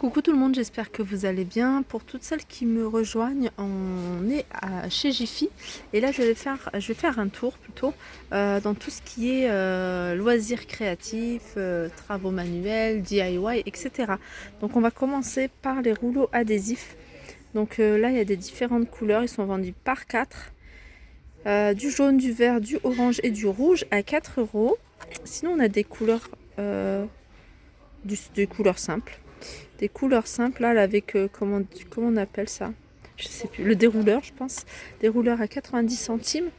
Coucou tout le monde, j'espère que vous allez bien. Pour toutes celles qui me rejoignent, on est chez Jiffy et là je vais faire un tour plutôt dans tout ce qui est loisirs créatifs, travaux manuels, DIY, etc. Donc on va commencer par les rouleaux adhésifs. Donc là il y a des différentes couleurs, ils sont vendus par 4. Du jaune, du vert, du orange et du rouge à 4 euros. Sinon on a des couleurs, des couleurs simples. Des couleurs simples là avec comment on appelle ça, je sais plus, le dérouleur je pense, dérouleur à 90 centimes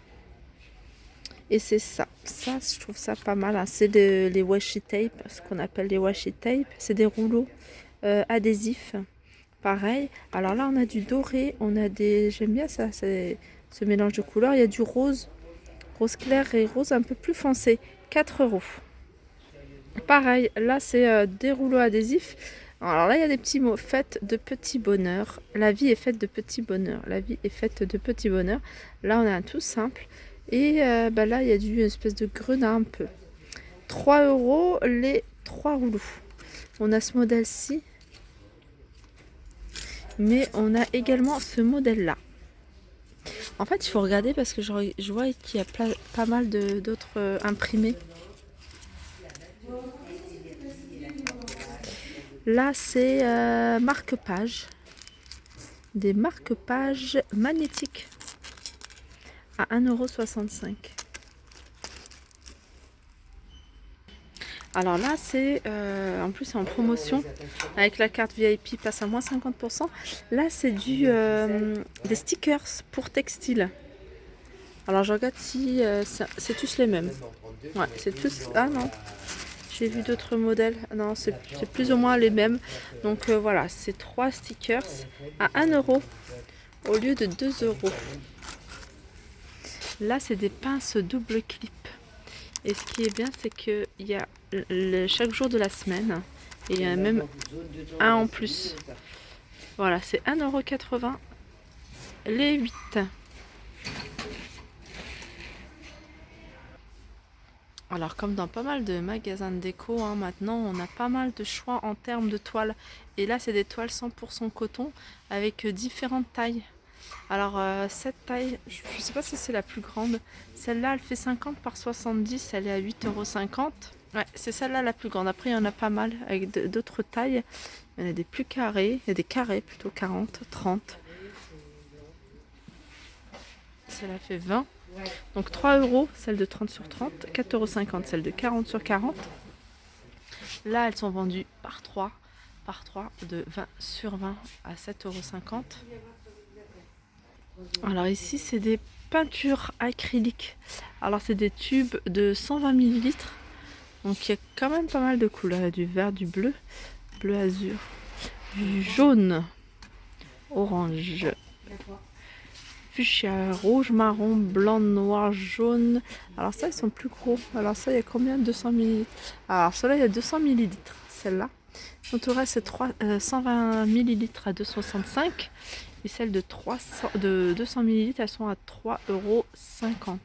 et c'est ça je trouve ça pas mal, hein. C'est les washi tape, ce qu'on appelle les washi tape, c'est des rouleaux adhésifs pareil. Alors là on a du doré, on a des, j'aime bien ça, c'est ce mélange de couleurs, il y a du rose clair et rose un peu plus foncé, 4 euros. Pareil, là c'est des rouleaux adhésifs. Alors là, il y a des petits mots. Faites de petits bonheurs. La vie est faite de petits bonheurs. La vie est faite de petits bonheurs. Là, on a un tout simple. Et là, il y a une espèce de grenat un peu. 3 euros les 3 rouleaux. On a ce modèle-ci. Mais on a également ce modèle-là. En fait, il faut regarder parce que je vois qu'il y a pas mal d'autres imprimés. Là, c'est marque-page. Des marque-pages magnétiques à 1,65 €. Alors là, c'est en plus c'est en promotion. Avec la carte VIP, passe à moins 50%. Là, c'est des stickers pour textile. Alors, je regarde si c'est tous les mêmes. Ouais, c'est tous... Ah non, j'ai vu d'autres modèles. Non, c'est plus ou moins les mêmes. Donc voilà, c'est 3 stickers à 1 € au lieu de 2 €. Là, c'est des pinces double clip. Et ce qui est bien, c'est qu'il y a chaque jour de la semaine. Et il y en a même un en plus. Voilà, c'est 1,80 € les 8. Alors comme dans pas mal de magasins de déco, hein, maintenant on a pas mal de choix en termes de toiles. Et là c'est des toiles 100% coton avec différentes tailles. Alors cette taille, je ne sais pas si c'est la plus grande. Celle-là elle fait 50 par 70, elle est à 8,50 €. Ouais, c'est celle-là la plus grande. Après il y en a pas mal avec d'autres tailles. Il y en a des plus carrés, il y a des carrés plutôt 40, 30. Celle-là fait 20. Donc 3 € celle de 30 sur 30, 4,50 € celle de 40 sur 40. Là elles sont vendues par 3 de 20 sur 20 à 7,50 €. Alors ici c'est des peintures acryliques. Alors c'est des tubes de 120 ml. Donc il y a quand même pas mal de couleurs. Il y a du vert, du bleu, bleu azur, du jaune, orange, fuchsia, rouge, marron, blanc, noir, jaune. Alors ça, ils sont plus gros. Alors ça, il y a combien? 200 ml. Alors celle-là, il y a 200 ml. Celle-là. Donc tout reste, c'est 120 ml à 2,65 €. Et celles de 200 ml, elles sont à 3,50 €.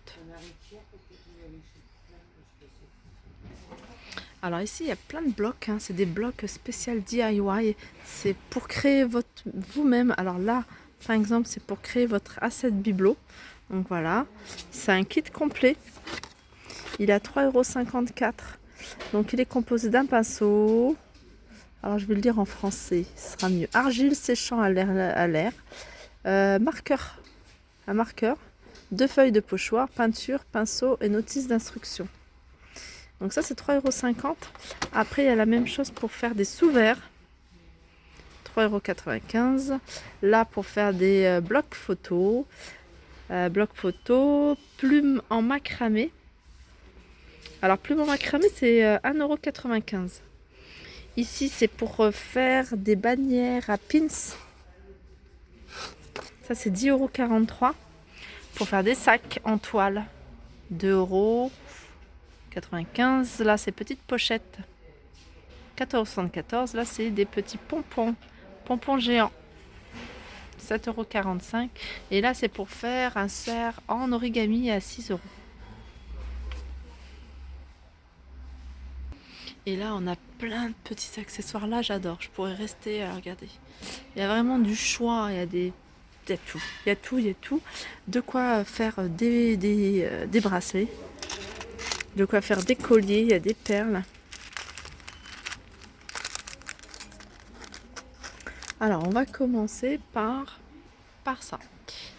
Alors ici, il y a plein de blocs. Hein. C'est des blocs spécial DIY. C'est pour créer vous-même. Alors là, par exemple, c'est pour créer votre asset bibelot. Donc voilà, c'est un kit complet. Il est à 3,54 €. Donc il est composé d'un pinceau. Alors je vais le dire en français, ce sera mieux. Argile séchant à l'air. Marqueur. Un marqueur. 2 feuilles de pochoir, peinture, pinceau et notice d'instruction. Donc ça c'est 3,50 €. Après il y a la même chose pour faire des sous-verts. 3,95 €. Là pour faire des blocs photos. Plumes en macramé. Alors plumes en macramé c'est 1,95 €. Ici c'est pour faire des bannières à pins. Ça c'est 10,43 € pour faire des sacs en toile. 2,95 €. Là c'est petites pochettes. 14,74 €. Là c'est des petits pompons géants. 7,45 €. Et là c'est pour faire un cerf en origami à 6 €. Et là, on a plein de petits accessoires. Là, j'adore. Je pourrais rester à regarder. Il y a vraiment du choix. Il y a tout. Il y a tout, il y a tout. De quoi faire des bracelets. De quoi faire des colliers. Il y a des perles. Alors, on va commencer par ça.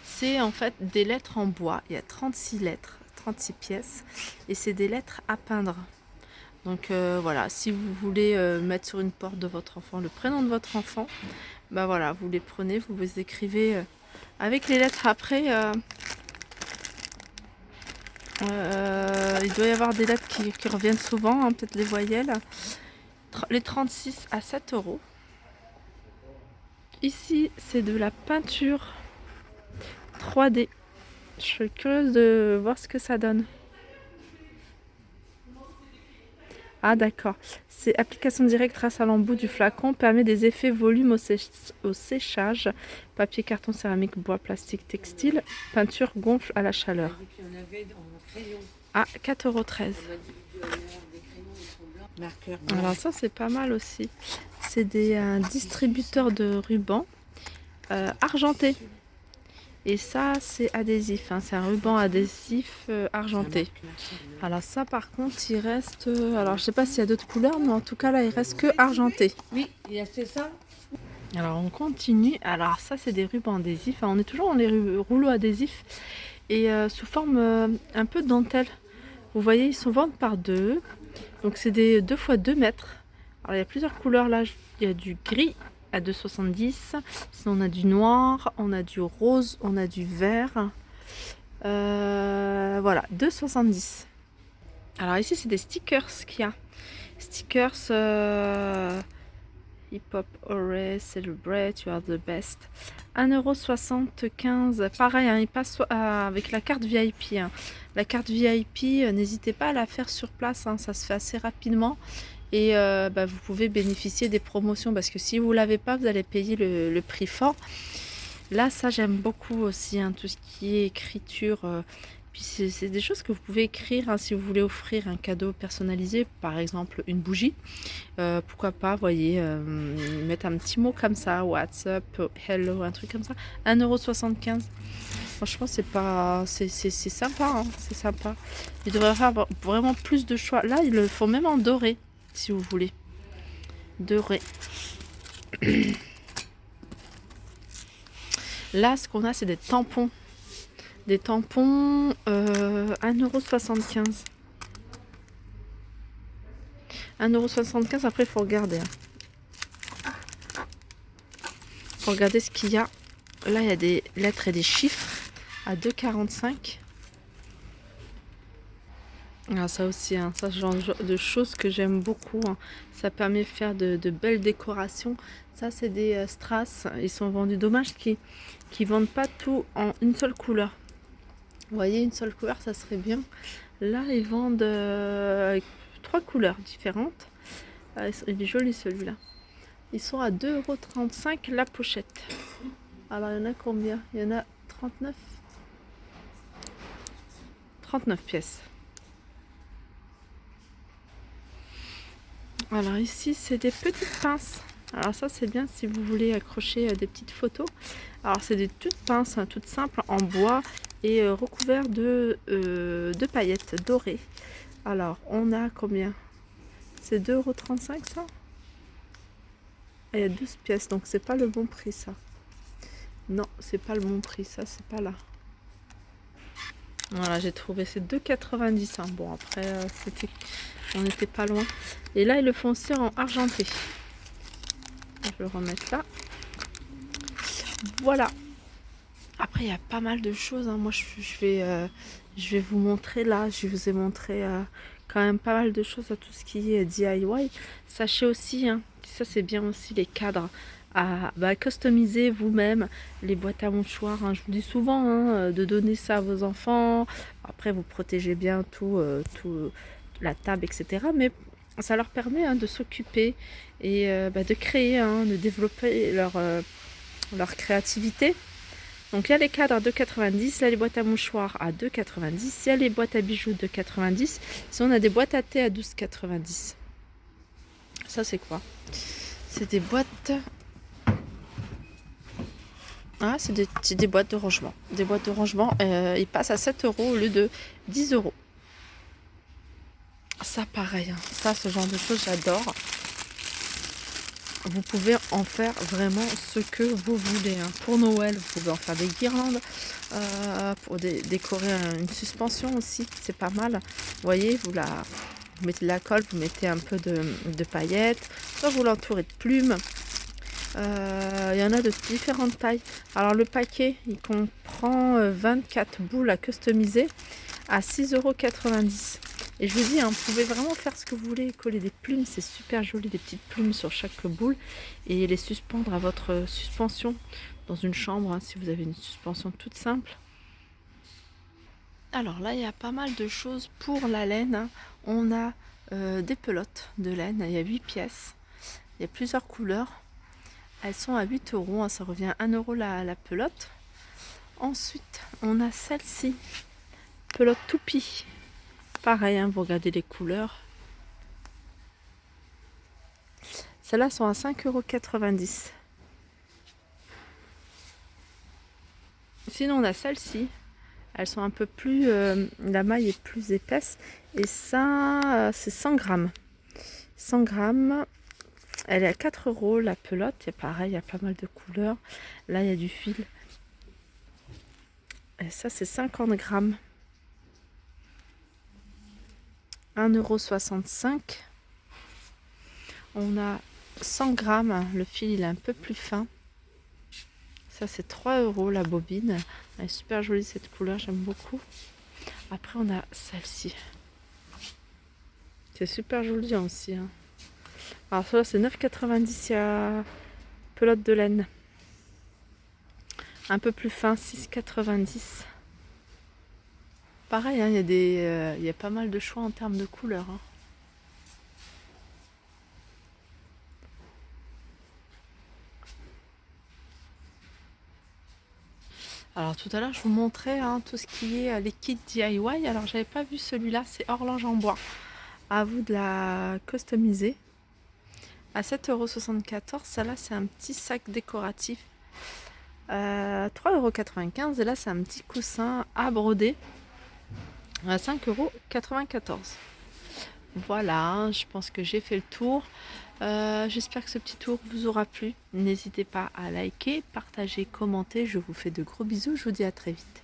C'est en fait des lettres en bois. Il y a 36 lettres, 36 pièces. Et c'est des lettres à peindre. Donc voilà, si vous voulez mettre sur une porte de votre enfant le prénom de votre enfant, bah voilà, vous les prenez, vous les écrivez avec les lettres après. Il doit y avoir des lettres qui reviennent souvent, hein, peut-être les voyelles. Les 36 à 7 euros. Ici, c'est de la peinture 3D. Je suis curieuse de voir ce que ça donne. Ah d'accord, c'est application directe trace à l'embout du flacon, permet des effets volume au séchage, papier, carton, céramique, bois, plastique, textile, peinture gonfle à la chaleur. Ah, 4,13 €. Alors ça c'est pas mal aussi, c'est des distributeurs de rubans argentés. Et ça, c'est adhésif, hein, c'est un ruban adhésif argenté. Alors ça, par contre, il reste... alors, je sais pas s'il y a d'autres couleurs, mais en tout cas, là, il reste que argenté. Oui, c'est ça. Alors, on continue. Alors, ça, c'est des rubans adhésifs. Hein, on est toujours dans les rouleaux adhésifs et sous forme un peu de dentelle. Vous voyez, ils sont vendus par deux. Donc, c'est des 2 x 2 mètres. Alors, il y a plusieurs couleurs là. Il y a du gris à 2,70 €. Sinon, on a du noir, on a du rose, on a du vert. Voilà, 2,70 €. Alors ici, c'est des stickers qu'il y a. Stickers Hip Hop Hooray, Celebrate, You Are the Best. 1,75 €. Pareil, hein, il passe avec la carte VIP. Hein. La carte VIP, n'hésitez pas à la faire sur place. Hein, ça se fait assez rapidement. Et vous pouvez bénéficier des promotions parce que si vous ne l'avez pas, vous allez payer le prix fort. Là, ça j'aime beaucoup aussi, hein, tout ce qui est écriture. Puis c'est des choses que vous pouvez écrire hein, si vous voulez offrir un cadeau personnalisé, par exemple une bougie. Pourquoi pas, voyez, mettre un petit mot comme ça, WhatsApp, hello, un truc comme ça. 1,75 €. Franchement, c'est sympa, hein, c'est sympa. Il devrait avoir vraiment plus de choix. Là, ils le font même en doré. Si vous voulez. Doré. Là, ce qu'on a, c'est des tampons. Des tampons 1,75 €. 1,75 €. Après, il faut regarder. Il faut regarder ce qu'il y a. Là, il y a des lettres et des chiffres à 2,45 €. Alors ça aussi, hein, ça, ce genre de choses que j'aime beaucoup. Hein. Ça permet de faire de belles décorations. Ça, c'est des strass. Ils sont vendus. Dommage qu'ils ne vendent pas tout en une seule couleur. Vous voyez, une seule couleur, ça serait bien. Là, ils vendent 3 couleurs différentes. Il est joli celui-là. Ils sont à 2,35 € la pochette. Alors, il y en a combien? Il y en a 39. 39 pièces. Alors ici, c'est des petites pinces. Alors ça, c'est bien si vous voulez accrocher des petites photos. Alors c'est des toutes pinces, hein, toutes simples, en bois et recouvertes de paillettes dorées. Alors, on a combien? C'est 2,35 € ça? Ah, il y a 12 pièces, donc c'est pas le bon prix ça. Non, c'est pas le bon prix, ça, c'est pas là. Voilà, j'ai trouvé, c'est 2,90 €. Hein. Bon, après, on n'était pas loin. Et là, ils le font aussi en argenté. Je vais le remettre là. Voilà. Après, il y a pas mal de choses. Hein. Moi, je vais vous montrer là. Je vous ai montré quand même pas mal de choses à tout ce qui est DIY. Sachez aussi, hein, ça c'est bien aussi, les cadres. À customiser vous-même les boîtes à mouchoirs. Hein. Je vous dis souvent hein, de donner ça à vos enfants. Après, vous protégez bien tout la table, etc. Mais ça leur permet hein, de s'occuper et de créer, hein, de développer leur créativité. Donc, il y a les cadres à 2,90 €, il y a les boîtes à mouchoirs à 2,90 €, il y a les boîtes à bijoux de 2,90 €. Si on a des boîtes à thé à 12,90 €. Ça c'est quoi? C'est des boîtes. Ah, c'est des boîtes de rangement. Des boîtes de rangement, ils passent à 7 euros au lieu de 10 euros. Ça pareil, hein. Ça, ce genre de choses, j'adore. Vous pouvez en faire vraiment ce que vous voulez, hein. Pour Noël, vous pouvez en faire des guirlandes. Pour décorer une suspension aussi, c'est pas mal. Vous voyez, vous mettez de la colle, vous mettez un peu de paillettes, soit vous l'entourez de plumes. Il y en a de différentes tailles. Alors le paquet, il comprend 24 boules à customiser à 6,90 €. Et je vous dis, hein, vous pouvez vraiment faire ce que vous voulez, coller des plumes, c'est super joli, des petites plumes sur chaque boule, et les suspendre à votre suspension dans une chambre, hein, si vous avez une suspension toute simple. Alors là, il y a pas mal de choses pour la laine, hein. On a des pelotes de laine, il y a 8 pièces, il y a plusieurs couleurs. Elles sont à 8 euros, hein, ça revient à 1 euro la pelote. Ensuite, on a celle-ci, pelote toupie. Pareil, hein, vous regardez les couleurs. Celles-là sont à 5,90 €. Sinon, on a celle-ci. Elles sont un peu plus... la maille est plus épaisse. Et ça, c'est 100 grammes. 100 grammes. Elle est à 4 euros la pelote. Et pareil, il y a pas mal de couleurs. Là, il y a du fil. Et ça, c'est 50 grammes. 1,65 €. On a 100 grammes. Le fil, il est un peu plus fin. Ça, c'est 3 euros la bobine. Elle est super jolie cette couleur, j'aime beaucoup. Après, on a celle-ci. C'est super joli aussi, hein. Alors, celle-là, c'est 9,90 €. Il y a pelote de laine. Un peu plus fin, 6,90 €. Pareil, hein, il y a pas mal de choix en termes de couleurs, hein. Alors tout à l'heure, je vous montrais, hein, tout ce qui est les kits DIY. Alors j'avais pas vu celui-là, c'est horloge en bois. À vous de la customiser. À 7,74 €, celle-là c'est un petit sac décoratif. 3,95 € et là c'est un petit coussin à broder à 5,94 €. Voilà, hein, je pense que j'ai fait le tour. J'espère que ce petit tour vous aura plu. N'hésitez pas à liker, partager, commenter. Je vous fais de gros bisous. Je vous dis à très vite.